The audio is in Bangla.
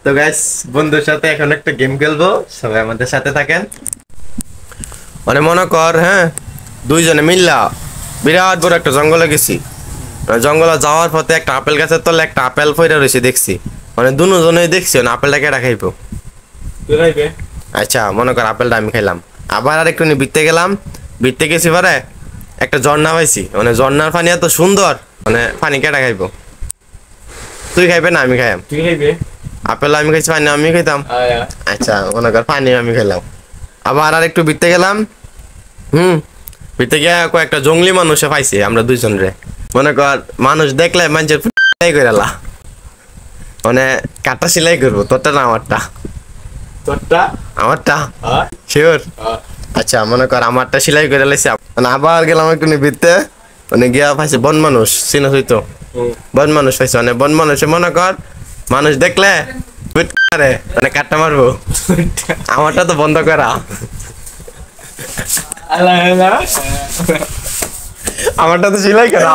তো গাইস বন্ধুর সাথে এখন একটা গেম খেলবো, সবাই আমাদের সাথে থাকেন। মানে মনে কর হ্যাঁ, দুইজনে মিল্লা বিরাট বড় একটা জঙ্গলে গেছি। জঙ্গলে যাওয়ার পথে একটা আপেল গাছের তলে একটা আপেল পইরা রয়েছে দেখছি। মানে দুজনেই দেখছি না আপেলটা কেডা খাইবো। আচ্ছা মনে কর আপেলটা আমি খাইলাম, আবার আরেকটু বিতে গেলাম, বিতে গেছি পরে একটা ঝর্ণা পাইছি। মানে ঝর্ণার পানি এত সুন্দর, মানে পানি কেডা খাইবো? তুই খাইবে না আমি খাইলাম? তুই খাইবে? আপেল আমি খাইছি, পানি আমি খাইতাম। আচ্ছা মনে কর পানি আমি খেলাম, আবার আর একটু বিতে গেলাম। বিতে গিয়া কয়েকটা জঙ্গলি মানুষে পাইছি আমরা দুইজন রে। মনে কর মানুষ দেখলে মানুষের কইরালা, মানে কাটা সেলাই করবো। তোরটা না আমারটা? তোরটা আমারটা শিওর? আচ্ছা মনে কর আমারটা সেলাই করে লাইছি। মানে আবার গেলাম একটু নিবিতে, মানে গিয়া পাইছি বন মানুষ, চিনো হইতো বন মানুষ পাইছে। মানে বন মানুষে মনে কর মানুষ দেখলে মানে কাটটা মারবো। আমারটা তো বন্ধ করা, আমারটা তো সেলাই করা।